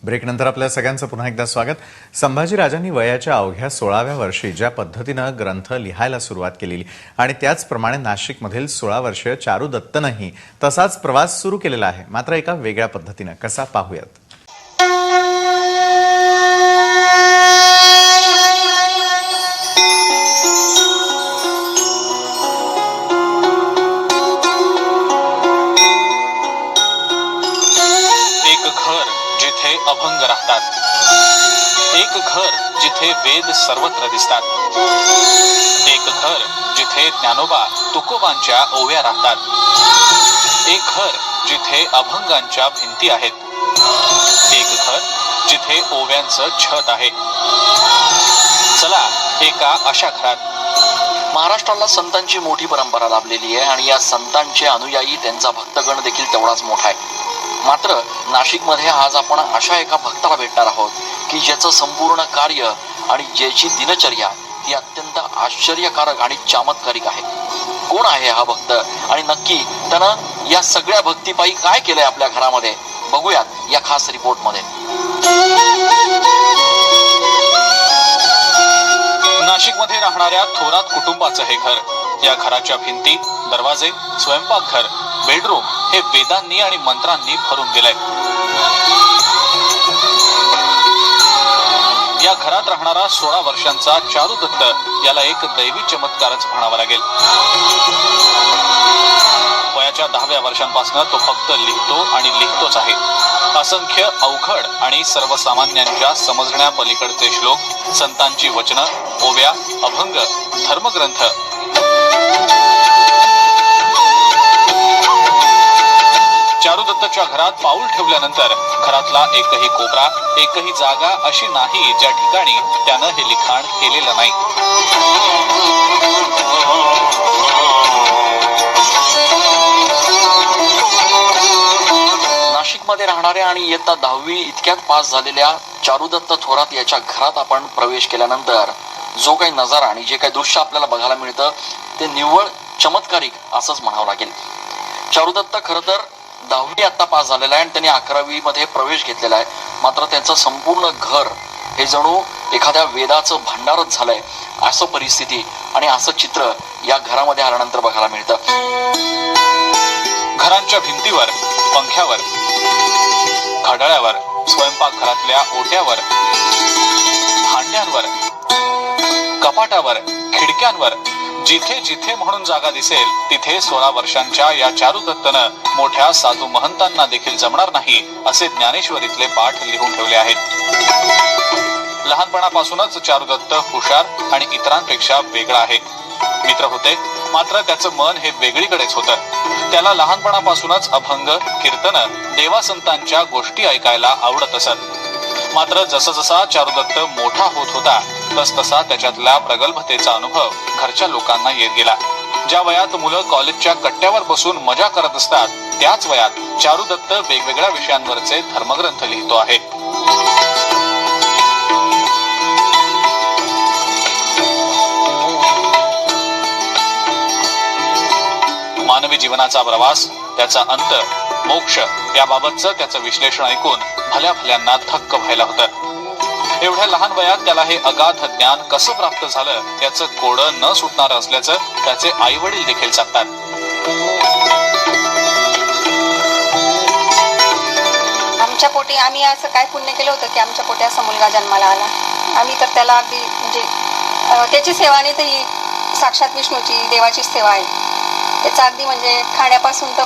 ब्रेकनंतर आपल्या सगळ्यांचं पुन्हा एकदा स्वागत. संभाजीराजांनी वयाच्या अवघ्या 16व्या वर्षी ज्या पद्धतीनं ग्रंथ लिहायला सुरुवात केलेली आणि त्याचप्रमाणे नाशिकमधील 16 वर्षीय चारू दत्तनंही तसाच प्रवास सुरू केलेला आहे, मात्र एका वेगळ्या पद्धतीनं. कसा पाहूयात. अभंग राहतात, एक घर जिथे वेद सर्वत्र दिसतात, एक घर जिथे ज्ञानोबा तुकोबांच्या ओव्या राहतात, एक घर जिथे अभंगांच्या भिंती आहेत, एक घर जिथे ओव्यांचं छत आहे. चला एका अशा घरात. महाराष्ट्राला संतांची मोठी परंपरा लाभलेली आहे आणि या संतांचे अनुयायी, त्यांचा भक्तगण देखील तेवढाच मोठा आहे. मात्र नाशिकमध्ये आज आपण अशा एका भक्ताला भेटणार आहोत की ज्याचं संपूर्ण कार्य आणि ज्याची दिनचर्या ही अत्यंत आश्चर्यकारक आणि चमत्कारिक आहे. कोण आहे हा भक्त आणि नक्की त्यानं या सगळ्या भक्तीपायी काय केलंय आपल्या घरामध्ये, बघूयात या खास रिपोर्ट मध्ये. नाशिकमध्ये राहणाऱ्या थोरात कुटुंबाचं हे घर. या घराच्या भिंती, दरवाजे, स्वयंपाकघर, बेडरूम हे वेदांनी आणि मंत्रांनी भरून गेलंय. या घरात राहणारा 16 वर्षांचा चारू दत्त याला एक दैवी चमत्कारच म्हणावा लागेल. वयाच्या 10व्या वर्षांपासून तो फक्त लिहितो आणि लिहितोच आहे. असंख्य अवघड आणि सर्वसामान्यांच्या समजण्या पलीकडचे श्लोक, संतांची वचनं, ओव्या, अभंग, धर्मग्रंथ. चारू दत्तच्या घरात पाऊल ठेवल्यानंतर घरातला एकही कोपरा, एकही जागा अशी नाही ज्या ठिकाणी त्यानं हे लिखाण केलेलं नाही. नाशिकमध्ये राहणाऱ्या आणि इयत्ता 10वी इतक्यात पास झालेल्या चारुदत्त थोरात याच्या घरात आपण प्रवेश केल्यानंतर जो काही नजारा आणि जे काही दृश्य आपल्याला बघायला मिळतं ते निव्वळ चमत्कारिक असंच म्हणावं लागेल. चारुदत्त खरं तर 10वी आता पास झालेला आहे आणि त्यांनी 11वी मध्ये प्रवेश घेतलेला आहे. मात्र त्यांचं संपूर्ण घर हे जणू एखाद्या वेदाचं भांडारच झालंय, असं परिस्थिती आणि असं चित्र या घरामध्ये आल्यानंतर बघायला मिळतं. घरांच्या भिंतीवर, पंख्यावर, घड्याळावर, स्वयंपाकघरातल्या ओट्यावर, भांड्यांवर, कपाटावर, खिडक्यांवर जिथे जिथे म्हणून जागा दिसेल तिथे 16 वर्षांच्या या चारू दत्तनं मोठ्या साधू महंतांना देखील जमणार नाही असे ज्ञानेश्वरीतले पाठ लिहून ठेवले आहेत. लहानपणापासूनच चारू दत्त हुशार आणि इतरांपेक्षा वेगळा आहे. मित्र होते, मात्र त्याचं मन हे वेगळीकडेच होतं. त्याला लहानपणापासूनच अभंग, कीर्तन, देवासंतांच्या गोष्टी ऐकायला आवडत असत. मात्र जसा जसा चारू दत्त मोठा होत होता तसतसा त्याच्यातल्या प्रगल्भतेचा अनुभव घरच्या लोकांना येत गेला. ज्या वयात मुलं कॉलेजच्या कट्ट्यावर बसून मजा करत असतात त्याच वयात चारू दत्त वेगवेगळ्या विषयांवरचे धर्मग्रंथ लिहितो आहे. मानवी जीवनाचा प्रवास, त्याचा अंत, मोक्ष याबाबतचं त्याचं विश्लेषण ऐकून भल्या भल्यांना थक्क व्हायला होतं. एवढ्या लहान वयात त्याला हे अगाध ज्ञान कसं प्राप्त झालं याचं कोडं न सुटणारं असल्याचं त्याचे आई वडील देखील सांगतात. आमच्या पोटी आम्ही असं काय पुण्य केलं होतं की आमच्या पोटी असा मुलगा जन्माला आला. आम्ही तर त्याला अगदी म्हणजे त्याची सेवा नाही तर ही साक्षात विष्णूची, देवाची सेवा आहे. त्याचा अगदी म्हणजे खाण्यापासून तर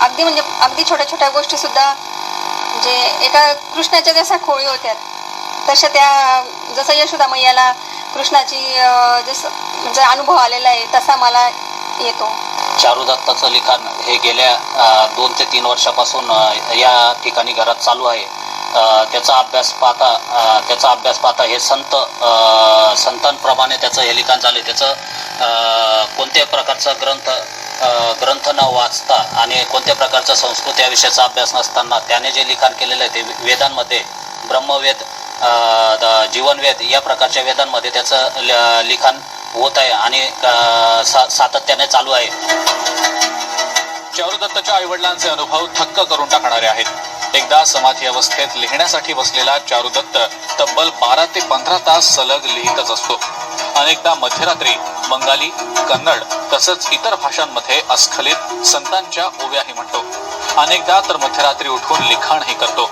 अगदी छोट्या छोट्या गोष्टी सुद्धा म्हणजे एका कृष्णाच्या जशा खोळी होत्या तशा त्या, जसं यशोदा मैयाला कृष्णाची जसं म्हणजे अनुभव आलेला आहे तसा मला येतो. चारू दत्ताचं लिखाण हे गेल्या 2 ते 3 वर्षापासून या ठिकाणी घरात चालू आहे. त्याचा अभ्यास पाहता हे संतांप्रमाणे त्याचं हे लिखाण झाले. त्याचं कोणत्याही प्रकारचा ग्रंथ न वाचता आणि कोणत्या प्रकारचा संस्कृत या विषयाचा अभ्यास नसताना त्याने जे लिखाण केलेलं आहे ते वेदांमध्ये, ब्रह्मवेद, जीवनवेद या प्रकारच्या वेदांमध्ये त्याचं लिखाण होत आहे आणि सातत्याने चालू आहे. चारू दत्तच्या आईवडिलांचे अनुभव थक्क करून टाकणारे आहेत. एकदा समाधी अवस्थेत लिहिण्यासाठी बसलेला चारुदत्त तब्बल 12 ते 15 तास सलग लिहितच असतो. अनेकदा मध्यरात्री बंगाली, कन्नड तसंच इतर भाषांमध्ये अस्खलित संतांच्या ओव्याही म्हणतो. अनेकदा तर मध्यरात्री उठून लिखाणही करतो.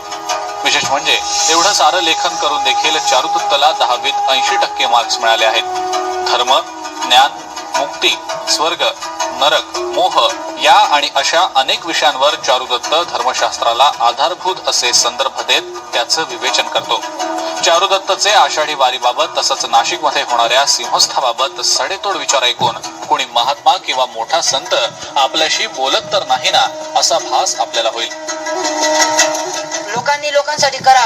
विशेष म्हणजे एवढं सारं लेखन करून देखील चारुदत्तला 10वीत 80% मार्क्स मिळाले आहेत. धर्म, ज्ञान, मुक्ती, स्वर्ग, नरक, मोह या आणि अशा अनेक विषयांवर चारुदत्त धर्मशास्त्राला आधारभूत असे संदर्भ देत त्याचं विवेचन करतो. चारुदत्तचे आषाढी वारीबाबत तसंच नाशिकमध्ये होणाऱ्या सिंहस्थाबाबत सडेतोड विचार ऐकून कोणी महात्मा किंवा मोठा संत आपल्याशी बोलत तर नाही ना असा भास आपल्याला होईल. लोकांनी लोकांसाठी करा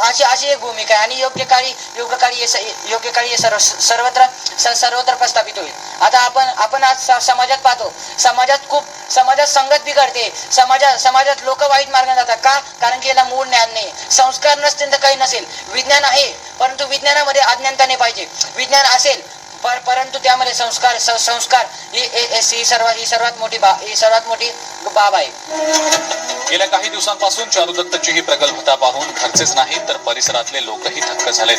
अशी एक भूमिका आहे आणि योग्य काळी हे सर्वत्र प्रस्थापित होईल. आता आपण आज समाजात पाहतो, समाजात संगत बिघडते, समाजात लोक वाईट मार्गाने जातात. का? कारण की याला मूळ ज्ञान नाही, संस्कार नसतील तर काही नसेल. विज्ञान आहे परंतु विज्ञानामध्ये अज्ञानता नाही पाहिजे. विज्ञान असेल परंतु त्यामध्ये संस्कार ही सर्वात मोठी बाब आहे. गेल्या काही दिवसांपासून चारुदत्तची ही प्रगल्भता पाहून घरचेच नाही तर परिसरातले लोकही थक्क झालेत.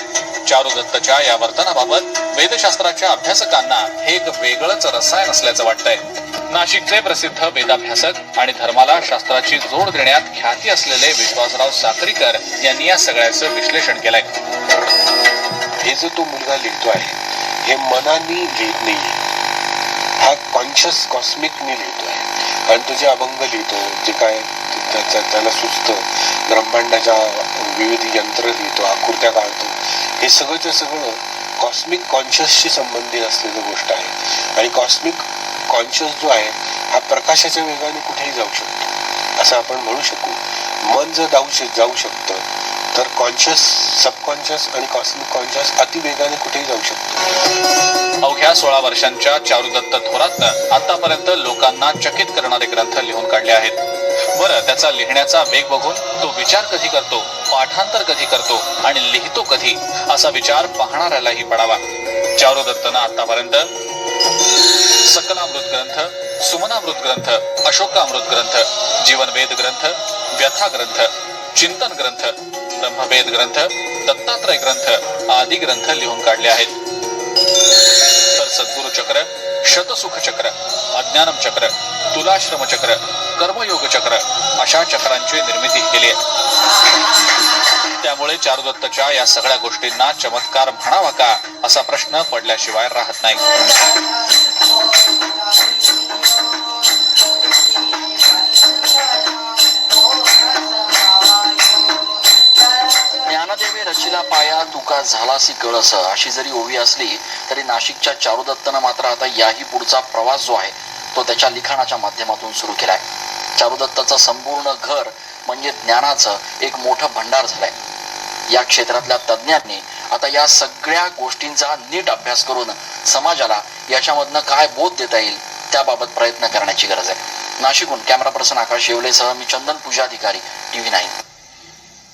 चारुदत्तच्या या वर्तनाबाबत वेदशास्त्राच्या अभ्यासकांना हे एक वेगळंच रसायन असल्याचं वाटतंय. नाशिकचे प्रसिद्ध वेदाभ्यासक आणि धर्माला शास्त्राची जोड देण्यात ख्याती असलेले विश्वासराव साक्रीकर यांनी या सगळ्याचं विश्लेषण केलंय. हे जो तो मुलगा लिहितो आहे हे मनाने लिहित नाहीये, हा कॉन्शियस कॉस्मिकने लिहितो आहे. आणि तो जे अभंग लिहितो, जे काय त्याला सुचतं, ब्रह्मांडाच्या विविध यंत्र लिहितो, आकृत्या काढतो, हे सगळंच्या सगळं कॉस्मिक कॉन्शियसशी संबंधित असलेली गोष्ट आहे. आणि कॉस्मिक कॉन्शियस जो आहे हा प्रकाशाच्या वेगाने कुठेही जाऊ शकतो असं आपण म्हणू शकू. मन जर जाऊ शकतं तर कॉन्शियस, सबकॉन्शियस आणि कॉस्मिक कॉन्शियस अतिवेगाने कुठेही जाऊ शकतो. अवघ्या 16 वर्षांच्या चारुदत्त थोरातनं आतापर्यंत लोकांना चकित करणारे ग्रंथ लिहून काढले आहेत. बरं, त्याचा लिहिण्याचा वेग बघून तो विचार कधी करतो, पाठांतर कधी करतो आणि लिहितो कधी असा विचार पाहणाऱ्यालाही पडावा. चारुदत्तनं आतापर्यंत सकलामृत ग्रंथ, सुमनामृत ग्रंथ, अशोकामृत ग्रंथ, जीवनवेद ग्रंथ, व्यथा ग्रंथ, चिंतन ग्रंथ, ब्रह्मवेद ग्रंथ, दत्तात्रय ग्रंथ आदी ग्रंथ लिहून काढले आहेत. तर सद्गुरु चक्र, शतसुख चक्र, अज्ञानम चक्र, तुलाश्रम चक्र, कर्मयोग चक्र अशा चक्रांची निर्मिती केली आहे. त्यामुळे चारुदत्तच्या या सगळ्या गोष्टींना चमत्कार म्हणावा का असा प्रश्न पडल्याशिवाय राहत नाही. ज्ञानदेवे रचिला पाया तुका झालासी कळस अशी जरी ओवी असली तरी नाशिकच्या चारुदत्तनं मात्र आता याही पुढचा प्रवास जो आहे तो त्याच्या लिखाणाच्या माध्यमातून सुरू केलाय. चारुदत्ताचं संपूर्ण घर म्हणजे ज्ञानाचं एक मोठं भंडार झालंय. या क्षेत्रातल्या तज्ज्ञांनी आता या सगळ्या गोष्टींचा नीट अभ्यास करून समाजाला याच्यामधनं काय बोध देता येईल त्याबाबत प्रयत्न करण्याची गरज आहे. नाशिकहून कॅमेरा पर्सन आकाश येवलेसह मी चंदन पूजाधिकारी, TV9.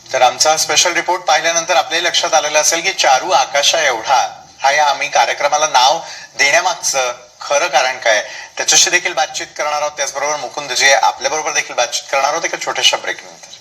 तर आमचा स्पेशल रिपोर्ट पाहिल्यानंतर आपल्याही लक्षात आलेलं असेल की चारू आकाशा एवढा हा या आम्ही कार्यक्रमाला नाव देण्यामागचं खरं कारण काय, त्याच्याशी देखील बातचीत करणार आहोत. त्याचबरोबर मुकुंद जे आपल्या बरोबर देखील बातचीत करणार आहोत एका छोट्याशा ब्रेक नंतर.